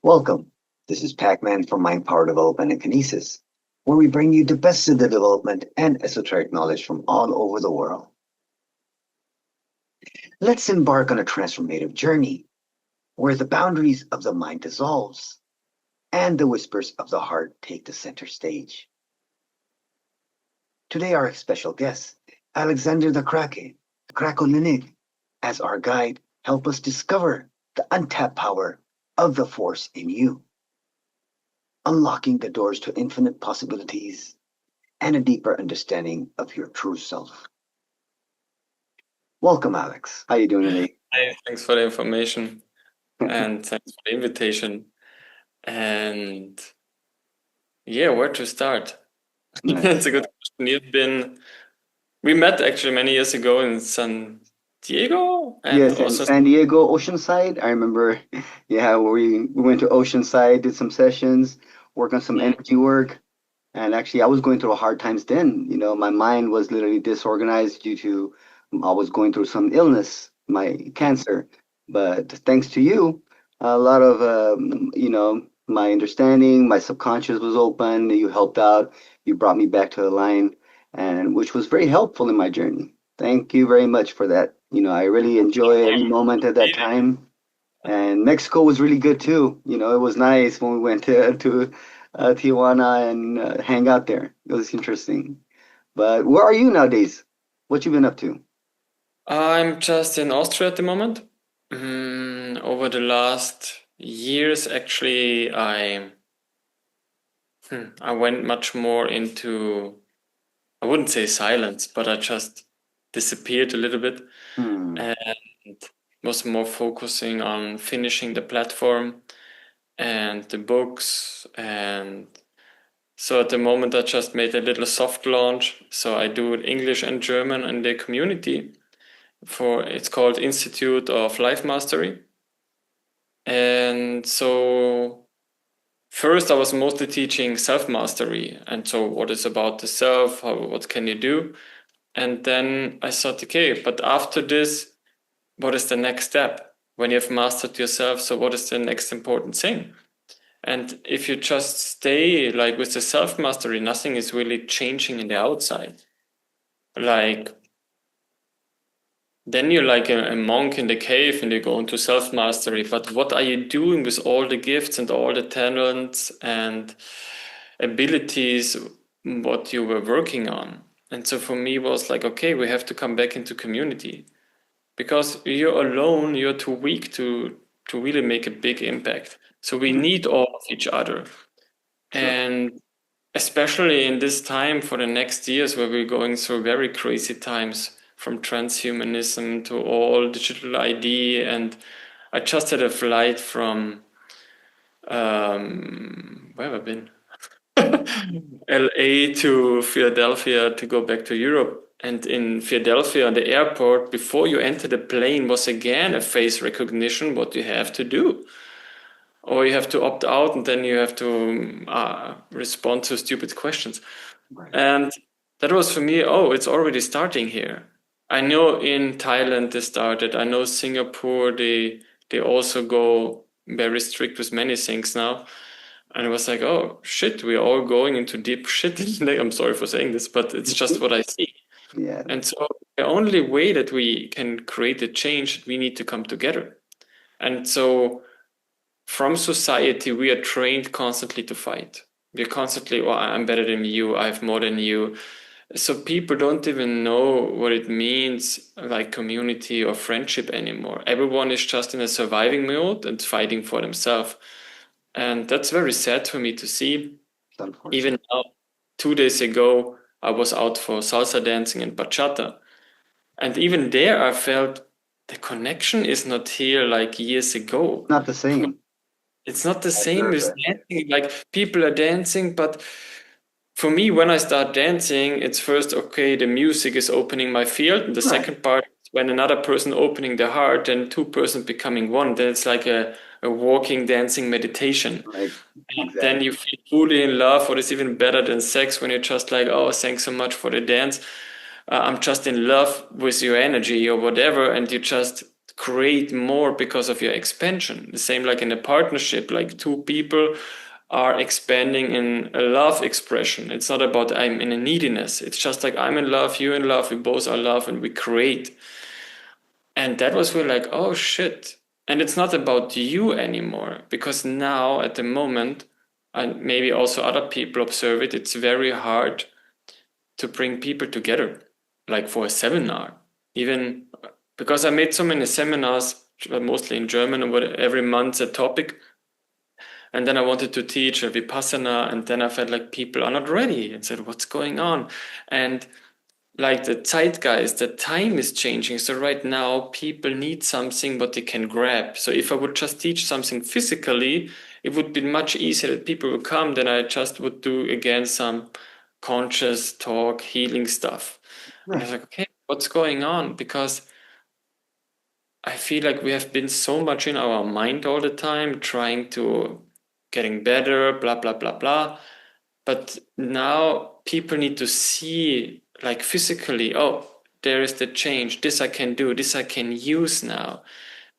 Welcome. This is Pakman from Mind Power Development and Kinesis, where we bring you the best of the development and esoteric knowledge from all over the world. Let's embark on a transformative journey where the boundaries of the mind dissolves and the whispers of the heart take the center stage. Today, our special guest, Alexnder Krakolinig, as our guide, help us discover the untapped power of the force in you, unlocking the doors to infinite possibilities and a deeper understanding of your true self. Welcome, Alex. How are you doing today? Hey, thanks for the information and thanks for the invitation. And yeah, where to start? Nice. That's a good question. We met actually many years ago in San Diego and Yes, in also San Diego, Oceanside. I remember, we went to Oceanside, did some sessions, work on some energy work. And actually, I was going through hard times then. You know, my mind was literally disorganized due to I was going through some illness, my cancer. But thanks to you, a lot of, my understanding, my subconscious was open. You helped out. You brought me back to the line, and which was very helpful in my journey. Thank you very much for that. You know, I really enjoy every moment at that time. And Mexico was really good too. You know, it was nice when we went to Tijuana and hang out there. It was interesting. But where are you nowadays? What you been up to? I'm just in Austria at the moment. Over the last years, actually, I went much more into, I wouldn't say silence, but I just disappeared a little bit. Hmm. And was more focusing on finishing the platform and the books. And so at the moment, I just made a little soft launch. So I do English and German in the community it's called Institute of Life Mastery. And so first I was mostly teaching self-mastery. And so what is about the self? What can you do? And then I thought, okay, but after this, what is the next step when you have mastered yourself? So what is the next important thing? And if you just stay like with the self-mastery, nothing is really changing in the outside. Like then you're like a monk in the cave and you go into self-mastery. But what are you doing with all the gifts and all the talents and abilities, what you were working on? And so for me it was like, okay, we have to come back into community. Because you're alone, you're too weak to really make a big impact. So we need all of each other. Sure. And especially in this time for the next years where we're going through very crazy times from transhumanism to all digital ID. And I just had a flight from, where have I been? LA to Philadelphia to go back to Europe. And in Philadelphia, the airport, before you enter the plane, was again a face recognition, what you have to do. Or you have to opt out and then you have to respond to stupid questions. Right. And that was for me, oh, it's already starting here. I know in Thailand they started. I know Singapore, they also go very strict with many things now. And it was like, oh shit, we're all going into deep shit. I'm sorry for saying this, but it's just what I see. Yeah. And so the only way that we can create a change, we need to come together. And so from society, we are trained constantly to fight. We're constantly, well, I'm better than you, I have more than you. So people don't even know what it means, like community or friendship anymore. Everyone is just in a surviving mode and fighting for themselves. And that's very sad for me to see. Even now, 2 days ago, I was out for salsa dancing and bachata. And even there, I felt the connection is not here like years ago. Not the same. It's not the I same observed as that. dancing. Like people are dancing, but for me, when I start dancing, it's first, okay, the music is opening my field. And the Right. second part, when another person opening their heart and two persons becoming one, then it's like a walking, dancing meditation. Right. Then you Exactly. feel truly in love, or it's even better than sex when you're just like, oh, thanks so much for the dance. I'm just in love with your energy or whatever. And you just create more because of your expansion. The same like in a partnership, like two people are expanding in a love expression. It's not about I'm in a neediness. It's just like I'm in love, you're in love, we both are love, and we create. And that was really like, oh shit. And it's not about you anymore, because now at the moment, and maybe also other people observe it, it's very hard to bring people together, like for a seminar. Even because I made so many seminars, mostly in German, and every month a topic. And then I wanted to teach a Vipassana, and then I felt like people are not ready and said, what's going on? And like the zeitgeist, the time is changing. So right now people need something what they can grab. So if I would just teach something physically, it would be much easier that people would come. Then I just would do again some conscious talk, healing stuff. Right. And I was like, okay, what's going on? Because I feel like we have been so much in our mind all the time, trying to getting better, blah, blah, blah, blah. But now people need to see like physically, oh, there is the change. This I can do. This I can use now.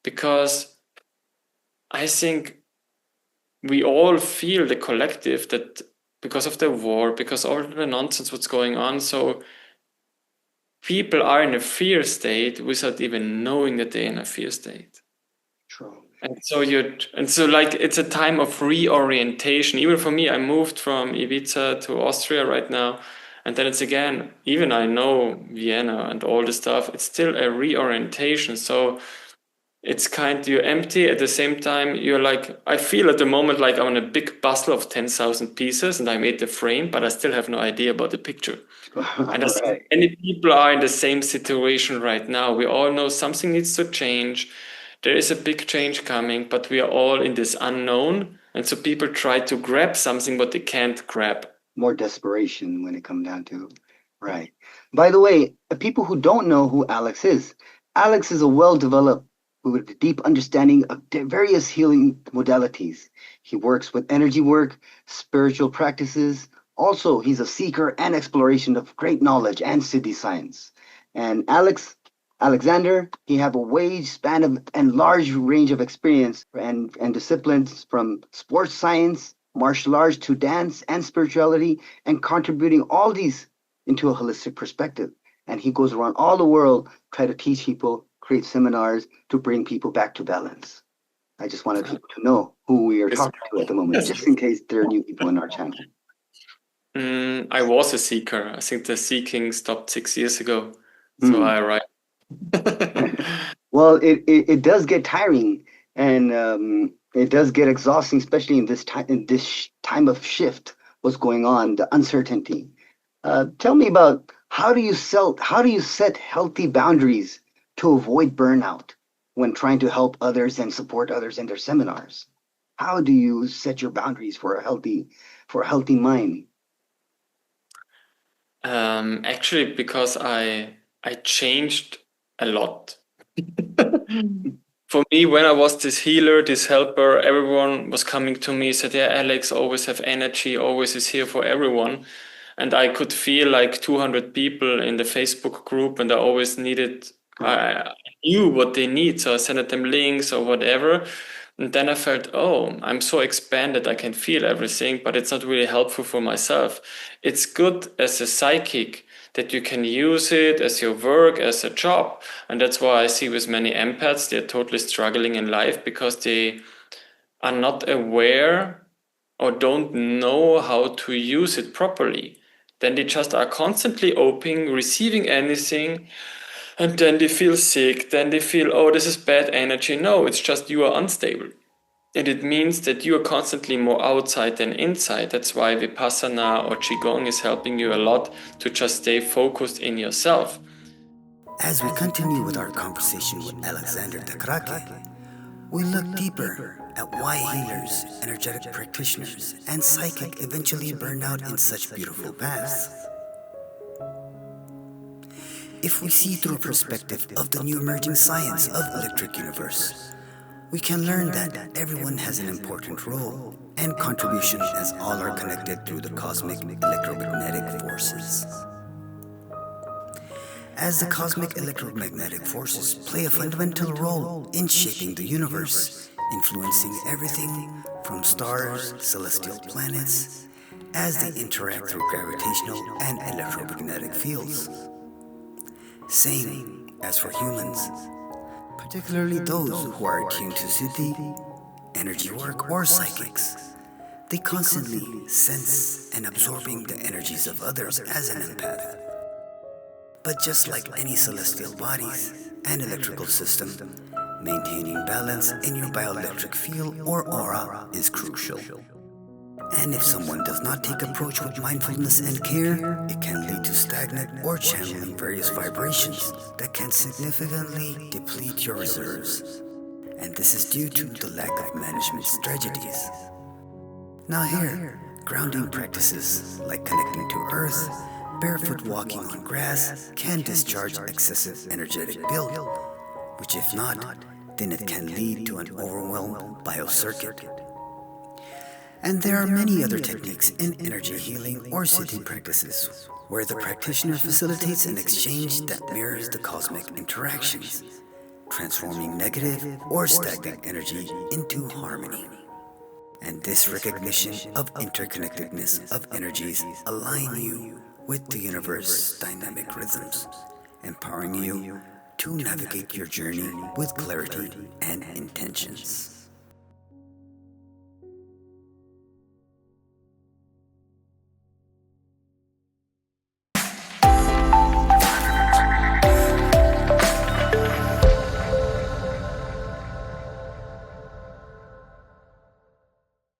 Because I think we all feel the collective that because of the war, because all the nonsense what's going on, so people are in a fear state without even knowing that they're in a fear state. True. And so like it's a time of reorientation. Even for me, I moved from Ibiza to Austria right now. And then it's again, even I know Vienna and all the stuff, it's still a reorientation. So it's kind of, you're empty at the same time. You're like, I feel at the moment like I'm in a big puzzle of 10,000 pieces and I made the frame, but I still have no idea about the picture. And I think many people are in the same situation right now. We all know something needs to change. There is a big change coming, but we are all in this unknown. And so people try to grab something, but they can't grab. More desperation when it comes down to, right. By the way, people who don't know who Alex is a well-developed with a deep understanding of various healing modalities. He works with energy work, spiritual practices. Also, he's a seeker and exploration of great knowledge and city science. And Alexander, he have a wide span of and large range of experience and disciplines from sports science, martial arts to dance and spirituality, and contributing all these into a holistic perspective. And he goes around all the world, try to teach people, create seminars to bring people back to balance. I just wanted people to know who we are talking to at the moment, just in case there are new people in our channel. I was a seeker. I think the seeking stopped 6 years ago. So I arrived. Well, it does get tiring, and it does get exhausting, especially in this time of shift. What's going on, the uncertainty. Tell me about how do you set healthy boundaries to avoid burnout when trying to help others and support others in their seminars? How do you set your boundaries for a healthy mind? Actually, because I changed a lot. For me, when I was this healer, this helper, everyone was coming to me, said, yeah, Alex, always have energy, always is here for everyone. And I could feel like 200 people in the Facebook group, and I always needed, I knew what they need. So I sent them links or whatever. And then I felt, oh, I'm so expanded, I can feel everything, but it's not really helpful for myself. It's good as a psychic that you can use it as your work, as a job. And that's why I see with many empaths, they're totally struggling in life because they are not aware or don't know how to use it properly. Then they just are constantly open, receiving anything, and then they feel sick. Then they feel, oh, this is bad energy. No, it's just you are unstable. And it means that you are constantly more outside than inside. That's why Vipassana or Qigong is helping you a lot to just stay focused in yourself. As we continue with our conversation with Alexnder Krakolinig, we look deeper at why healers, energetic practitioners, and psychic eventually burn out in such beautiful paths. If we see through a perspective of the new emerging science of electric universe, we can learn that everyone has an important role and contribution as all are connected through the cosmic electromagnetic forces. as the cosmic electromagnetic forces play a fundamental role in shaping the universe, influencing everything from stars, celestial planets, as they interact through gravitational and electromagnetic fields. Same as for humans, particularly those who are attuned to siddhi, energy work, or psychics. They constantly sense and absorbing the energies of others as an empath. But just like any celestial bodies and electrical system, maintaining balance in your bioelectric field or aura is crucial. And if someone does not take approach with mindfulness and care, it can lead to stagnant or channeling various vibrations that can significantly deplete your reserves. And this is due to the lack of management strategies. Now here, grounding practices like connecting to earth, barefoot walking on grass can discharge excessive energetic build, which if not, then it can lead to an overwhelmed biocircuit. And there are many other techniques in energy healing or siddhi practices, where the practitioner facilitates an exchange that mirrors the cosmic interactions, transforming negative or stagnant energy into harmony. And this recognition of interconnectedness of energies align you with the universe's dynamic rhythms, empowering you to navigate your journey with clarity and intentions.